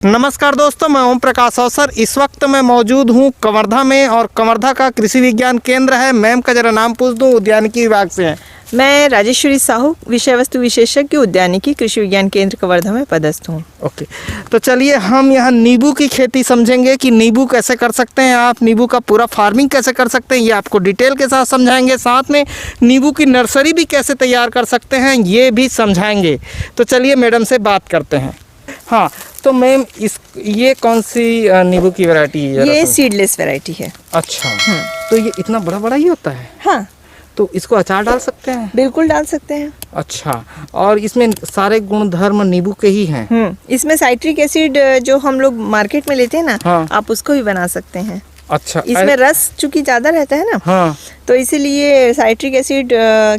नमस्कार दोस्तों, मैं ओम प्रकाश अवसर। इस वक्त मैं मौजूद हूँ कवर्धा में और कवर्धा का कृषि विज्ञान केंद्र है। मैम का जरा नाम पूछ दूँ, उद्यानिकी विभाग से हैं। मैं राजेश्वरी साहू, विषय वस्तु विशेषज्ञ, उद्यानिकी, कृषि विज्ञान केंद्र कवर्धा में पदस्थ हूँ। ओके, तो चलिए हम यहाँ नींबू की खेती समझेंगे कि नींबू कैसे कर सकते हैं आप, नींबू का पूरा फार्मिंग कैसे कर सकते हैं, ये आपको डिटेल के साथ समझाएंगे। साथ में नींबू की नर्सरी भी कैसे तैयार कर सकते हैं ये भी समझाएंगे। तो चलिए मैडम से बात करते हैं। हाँ, तो मैम ये कौन सी नींबू की वैरायटी है? ये सीडलेस वैरायटी है। अच्छा, तो ये इतना बड़ा बड़ा ही होता है? हाँ, तो इसको अचार डाल सकते हैं? बिल्कुल डाल सकते हैं। अच्छा, और इसमें सारे गुण धर्म नींबू के ही हैं? इसमें साइट्रिक एसिड जो हम लोग मार्केट में लेते हैं ना, हाँ। आप उसको भी बना सकते हैं। अच्छा, इसमें रस चूंकि ज़्यादा रहता है ना, हाँ, तो इसीलिए साइट्रिक एसिड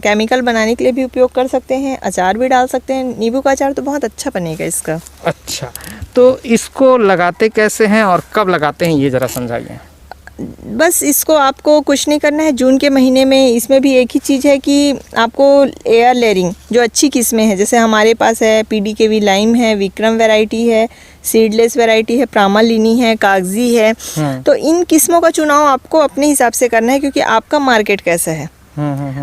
केमिकल बनाने के लिए भी उपयोग कर सकते हैं, अचार भी डाल सकते हैं। नींबू का अचार तो बहुत अच्छा बनेगा इसका। अच्छा, तो इसको लगाते कैसे हैं और कब लगाते हैं ये ज़रा समझाइए। बस इसको आपको कुछ नहीं करना है। जून के महीने में इसमें भी एक ही चीज़ है कि आपको एयर लेयरिंग जो अच्छी किस्में हैं, जैसे हमारे पास है PDKV लाइम है, विक्रम वैरायटी है, सीडलेस वैरायटी है, प्रामालिनी है, कागजी है। तो इन किस्मों का चुनाव आपको अपने हिसाब से करना है, क्योंकि आपका मार्केट कैसा है।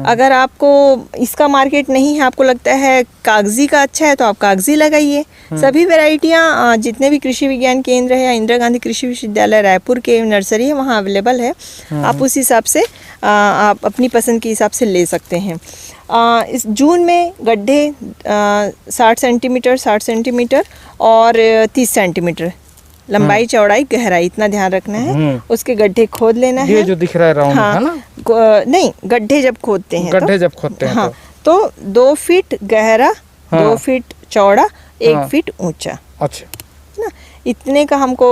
अगर आपको इसका मार्केट नहीं है, आपको लगता है कागजी का अच्छा है, तो आप कागजी लगाइए। सभी वैरायटियाँ जितने भी कृषि विज्ञान केंद्र है या इंदिरा गांधी कृषि विश्वविद्यालय रायपुर के नर्सरी है वहाँ अवेलेबल है। आप उस हिसाब से आप अपनी पसंद के हिसाब से ले सकते हैं। इस जून में गड्ढे 60 सेंटीमीटर और 30 सेंटीमीटर लंबाई, चौड़ाई, गहराई इतना ध्यान रखना है। उसके गड्ढे खोद लेना है। ये जो दिख रहा है राउंड, हाँ, है ना? नहीं, गड्ढे जब खोदते हैं, गड्ढे जब खोदते हैं, हाँ, तो 2 फीट गहरा, हाँ, 2 फीट चौड़ा, 1 हाँ, फीट ऊंचा, अच्छा ना, इतने का हमको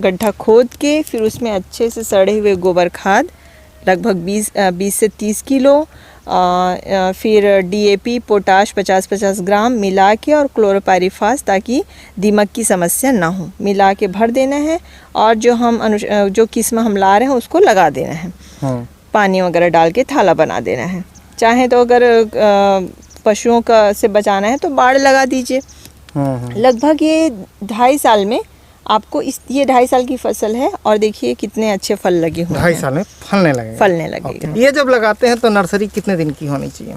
गड्ढा खोद के फिर उसमें अच्छे से सड़े हुए गोबर खाद लगभग 20 से 30 किलो, फिर DAP पोटाश 50-50 ग्राम मिला के और क्लोरोपाइरीफास, ताकि दीमक की समस्या ना हो, मिला के भर देना है। और जो किस्म हम ला रहे हैं उसको लगा देना है। पानी वगैरह डाल के थाला बना देना है। चाहे तो अगर पशुओं का से बचाना है तो बाड़ लगा दीजिए। लगभग ये 2.5 साल में आपको ये 2.5 साल की फसल है और देखिए कितने अच्छे फल लगे हुए हैं। 2.5 साल में फलने लगेगा। ये जब लगाते हैं तो नर्सरी कितने दिन की होनी चाहिए?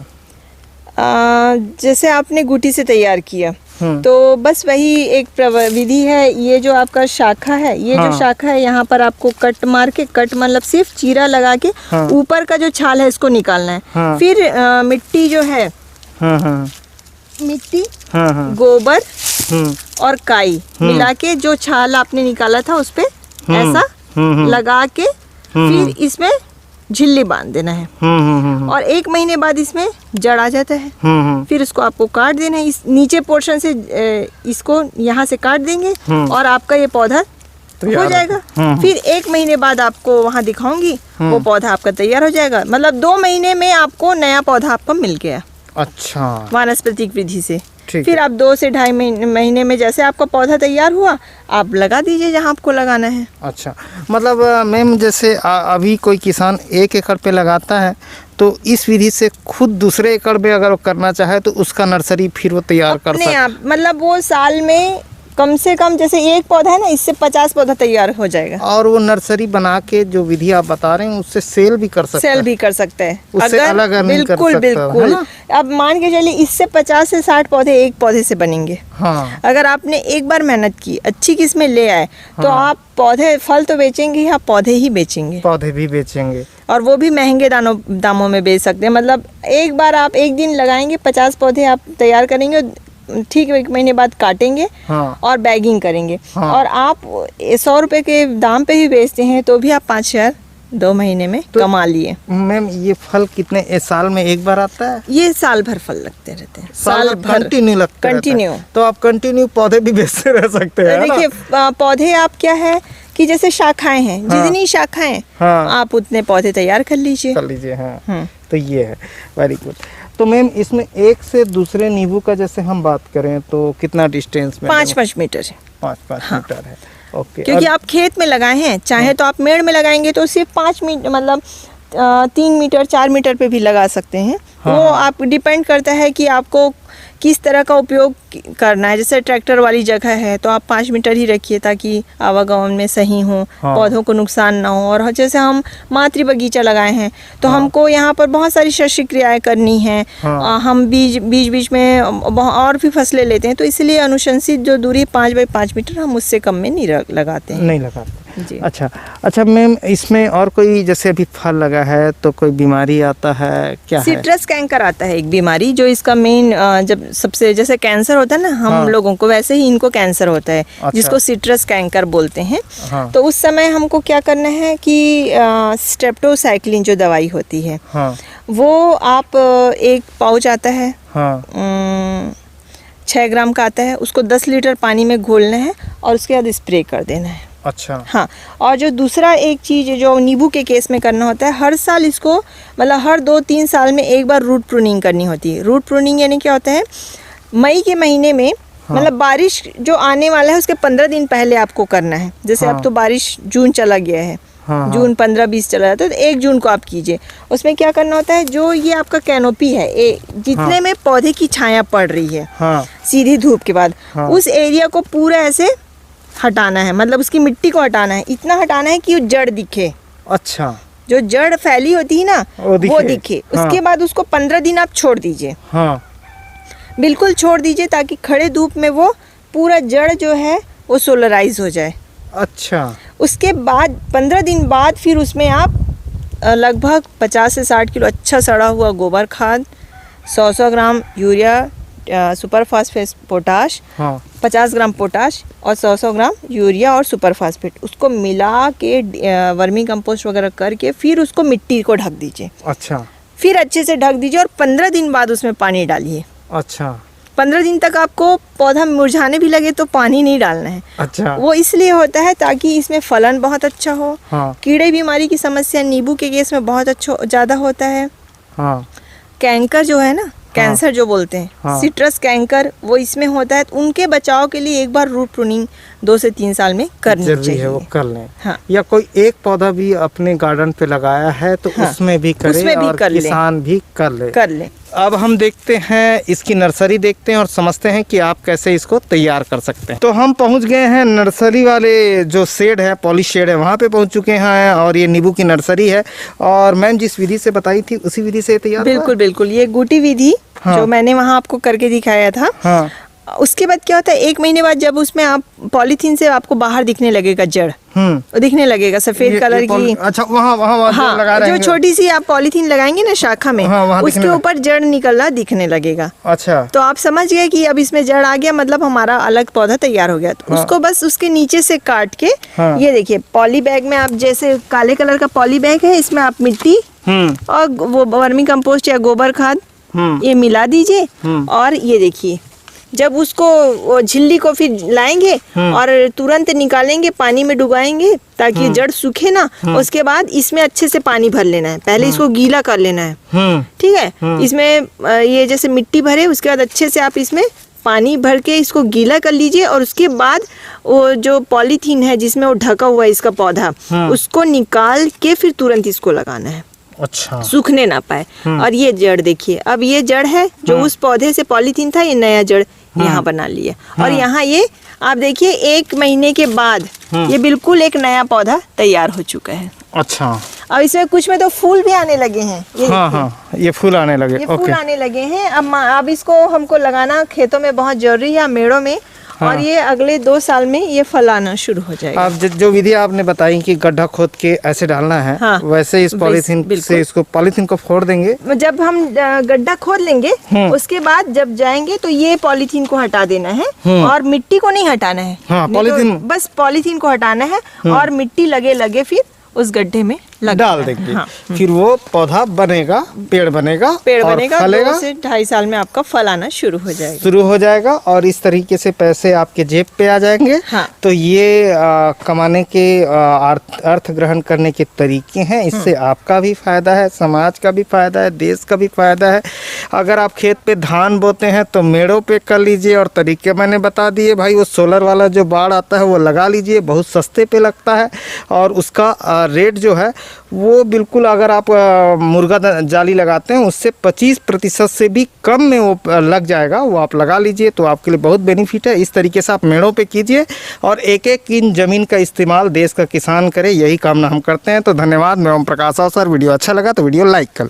जैसे आपने गुटी से तैयार किया तो बस वही एक विधि है। ये जो आपका शाखा है, ये जो शाखा है, यहाँ पर आपको कट मार के, कट मतलब सिर्फ चीरा लगा के ऊपर का जो छाल है इसको निकालना है। फिर मिट्टी जो है, मिट्टी, गोबर और काई मिला के जो छाल आपने निकाला था उस पे ऐसा लगा के फिर इसमें झिल्ली बांध देना है। और 1 महीने बाद इसमें जड़ आ जाता है। फिर इसको आपको काट देना है। इस नीचे पोर्शन से इसको यहाँ से काट देंगे और आपका ये पौधा हो जाएगा। फिर 1 महीने बाद आपको वहाँ दिखाऊंगी, वो पौधा आपका तैयार हो जाएगा। मतलब 2 महीने में आपको नया पौधा आपका मिल गया। अच्छा, वानस्पतिक विधि से। फिर आप 2 से 2.5 महीने में जैसे आपका पौधा तैयार हुआ, आप लगा दीजिए जहाँ आपको लगाना है। अच्छा, मतलब मैम जैसे अभी कोई किसान 1 एकड़ पे लगाता है, तो इस विधि से खुद दूसरे एकड़ पे अगर वो करना चाहे तो उसका नर्सरी फिर वो तैयार कर सकता है। मतलब वो साल में कम से कम, जैसे 1 पौधा है ना, इससे 50 पौधा तैयार हो जाएगा। और वो नर्सरी बना के जो विधि आप बता रहे हैं उससे सेल भी कर सकते हैं। उससे अलग अर्निंग कर सकता है। बिल्कुल। अब मान के चलिए इससे 50 से 60 पौधे एक पौधे से बनेंगे। हाँ। अगर आपने एक बार मेहनत की, अच्छी किस्में ले आए, तो आप पौधे, फल तो बेचेंगे ही, आप पौधे ही बेचेंगे। पौधे भी बेचेंगे और वो भी महंगे दामों में बेच सकते हैं। मतलब एक बार आप एक दिन लगाएंगे, 50 पौधे आप तैयार करेंगे, ठीक 1 महीने बाद काटेंगे और बैगिंग करेंगे। और आप 100 रुपए के दाम पे भी बेचते हैं तो भी आप 5,000 2 महीने में कमा लिए। मैम ये फल कितने साल में एक बार आता है? ये साल भर फल लगते रहते हैं। साल भर कंटिन्यू लगते हैं। कंटिन्यू। तो आप कंटिन्यू पौधे भी बेचते रह सकते हैं। देखिए पौधे आप क्या है कि जैसे शाखाएं हैं, जितनी शाखाएं आप उतने पौधे तैयार कर लीजिए। हाँ। तो ये है, वेरी गुड। तो मैम इसमें एक से दूसरे नींबू का जैसे हम बात करें तो कितना डिस्टेंस में? 5-5 मीटर है। 5-5 मीटर है। ओके, क्योंकि आप खेत में लगाए हैं, चाहे तो आप मेड़ में लगाएंगे तो सिर्फ 5 मीटर, मतलब 3 मीटर 4 मीटर पे भी लगा सकते हैं। वो आप डिपेंड करता है कि आपको किस तरह का उपयोग करना है। जैसे ट्रैक्टर वाली जगह है तो आप 5 मीटर ही रखिए ताकि आवागमन में सही हो, हाँ। पौधों को नुकसान ना हो। और जैसे हम मातृ बगीचा लगाए हैं तो हमको यहाँ पर बहुत सारी शस्य क्रियाएं करनी है। हाँ। हम बीच में और भी फसलें लेते हैं, तो इसलिए अनुशंसित जो दूरी 5 बाई 5 मीटर हम उससे कम में नहीं लगाते हैं। नहीं लगाते जी। अच्छा मैम, इसमें और कोई जैसे अभी फल लगा है तो कोई बीमारी आता है क्या है? सिट्रस कैंकर आता है एक बीमारी, जो इसका मेन जब सबसे जैसे कैंसर होता है ना हम हाँ। लोगों को, वैसे ही इनको कैंसर होता है। अच्छा। जिसको सिट्रस कैंकर बोलते हैं। हाँ। तो उस समय हमको क्या करना है कि स्ट्रेप्टोसाइक्लिन जो दवाई होती है, हाँ। वो आप एक पाउच आता है, हाँ। 6 ग्राम का आता है, उसको 10 लीटर पानी में घोलना है और उसके बाद स्प्रे कर देना है। अच्छा। हाँ। और जो दूसरा एक चीज़ जो नींबू के केस में करना होता है, हर साल इसको मतलब हर 2-3 साल में एक बार रूट प्रूनिंग करनी होती है। रूट प्रूनिंग यानी क्या होता है, मई के महीने में मतलब बारिश जो आने वाला है उसके 15 दिन पहले आपको करना है। जैसे अब तो बारिश जून चला गया है, जून 15-20 चला जाता है, तो 1 जून को आप कीजिए। उसमें क्या करना होता है, जो ये आपका कैनोपी है जितने में पौधे की छाया पड़ रही है सीधी धूप के बाद, उस एरिया को पूरा ऐसे हटाना है, मतलब उसकी मिट्टी को हटाना है। इतना हटाना है कि वो जड़ दिखे। अच्छा। जो जड़ फैली होती है ना वो दिखे। उसके बाद उसको 15 दिन आप छोड़ दीजिए। हाँ। बिल्कुल छोड़ दीजिए ताकि खड़े धूप में वो पूरा जड़ जो है वो सोलराइज हो जाए। अच्छा। उसके बाद 15 दिन बाद फिर उसमें आप लगभग 50 से 60 किलो अच्छा सड़ा हुआ गोबर खाद, 100 gram urea, super phosphate potash, 50 ग्राम पोटाश और 100 ग्राम यूरिया और सुपर फास्फेट, उसको मिला के वर्मी कंपोस्ट वगैरह करके फिर उसको मिट्टी को ढक दीजिए। अच्छा। फिर अच्छे से ढक दीजिए और 15 दिन बाद उसमें पानी डालिए। अच्छा। 15 दिन तक आपको पौधा मुरझाने भी लगे तो पानी नहीं डालना है। अच्छा। वो इसलिए होता है ताकि इसमें फलन बहुत अच्छा हो। हाँ। कीड़े बीमारी की समस्या नींबू के केस में बहुत अच्छा ज़्यादा होता है। हाँ। कैंकर जो है ना, कैंसर जो बोलते हैं, हाँ। सिट्रस कैंकर, वो इसमें होता है। तो उनके बचाव के लिए एक बार रूट प्रूनिंग 2 से 3 साल में करनी जरूरी है, वो कर लें। हाँ। या कोई एक पौधा भी अपने गार्डन पे लगाया है तो हाँ। उसमें भी करे, उसमें भी और कर लें। किसान भी कर ले। अब हम देखते हैं इसकी नर्सरी देखते हैं और समझते हैं कि आप कैसे इसको तैयार कर सकते हैं। तो हम पहुंच गए हैं नर्सरी वाले जो शेड है, पॉलिश शेड है, वहाँ पे पहुंच चुके हैं और ये नींबू की नर्सरी है। और मैम जिस विधि से बताई थी उसी विधि से तैयार हुआ? बिल्कुल बिल्कुल, ये गुटी विधि जो मैंने वहाँ आपको करके दिखाया था। हाँ। उसके बाद क्या होता है, 1 महीने बाद जब उसमें आप पॉलीथीन से आपको बाहर दिखने लगेगा जड़, दिखने लगेगा सफ़ेद कलर की। अच्छा, वहाँ हाँ, लगा रहे जो हैं। छोटी सी आप पॉलीथीन लगाएंगे ना शाखा में, हाँ, उसके ऊपर जड़ निकलना दिखने लगेगा। अच्छा। तो आप समझ गए कि अब इसमें जड़ आ गया, मतलब हमारा अलग पौधा तैयार हो गया। तो उसको बस उसके नीचे से काट के, ये देखिए पॉली बैग में आप, जैसे काले कलर का पॉली बैग है, इसमें आप मिट्टी और वो वर्मी कंपोस्ट या गोबर खाद ये मिला दीजिए। और ये देखिए जब उसको वो झिल्ली को फिर लाएंगे और तुरंत निकालेंगे, पानी में डुबाएंगे ताकि जड़ सूखे ना। उसके बाद इसमें अच्छे से पानी भर लेना है, पहले इसको गीला कर लेना है। ठीक है। इसमें ये जैसे मिट्टी भरे, उसके बाद अच्छे से आप इसमें पानी भर के इसको गीला कर लीजिए। और उसके बाद वो जो पॉलीथीन है जिसमें वो ढका हुआ है इसका पौधा, उसको निकाल के फिर तुरंत इसको लगाना है। अच्छा। सूखने ना पाए। और ये जड़ देखिए, अब ये जड़ है जो उस पौधे से पॉलीथीन था, ये नया जड़ यहाँ बना लिया। और यहाँ ये आप देखिए 1 महीने के बाद ये बिल्कुल एक नया पौधा तैयार हो चुका है। अच्छा। अब इसमें कुछ में तो फूल भी आने लगे हैं। ये फूल आने लगे। ये फूल आने लगे हैं। अब इसको हमको लगाना खेतों में बहुत जरूरी है, मेड़ों में। और ये अगले 2 साल में ये फल आना शुरू हो जाएगा। अब जो विधि आपने बताई कि गड्ढा खोद के ऐसे डालना है, वैसे इस पॉलीथीन से इसको पॉलीथीन को फोड़ देंगे। जब हम गड्ढा खोद लेंगे उसके बाद जब जाएंगे तो ये पॉलीथीन को हटा देना है और मिट्टी को नहीं हटाना है। पॉलीथीन, बस पॉलीथीन को हटाना है और मिट्टी लगे लगे फिर उस गड्ढे में डाल देंगे। फिर वो पौधा बनेगा, पेड़ बनेगा, फलेगा। 2 से 2.5 साल में आपका फल आना शुरू हो जाएगा। और इस तरीके से पैसे आपके जेब पे आ जाएंगे। तो ये कमाने के अर्थ ग्रहण करने के तरीके हैं। इससे आपका भी फायदा है, समाज का भी फायदा है, देश का भी फायदा है। अगर आप खेत पे धान बोते हैं तो मेड़ों पे कर लीजिए। और तरीके मैंने बता दिए भाई। वो सोलर वाला जो बाड़ आता है वो लगा लीजिए, बहुत सस्ते पे लगता है और उसका रेट जो है वो बिल्कुल अगर आप मुर्गा जाली लगाते हैं उससे 25% से भी कम में वो लग जाएगा। वो आप लगा लीजिए तो आपके लिए बहुत बेनिफिट है। इस तरीके से आप मेड़ों पे कीजिए और एक एक इंच ज़मीन का इस्तेमाल देश का किसान करे, यही कामना हम करते हैं। तो धन्यवाद। मैं ओम प्रकाश सर, वीडियो अच्छा लगा तो वीडियो लाइक कर लें।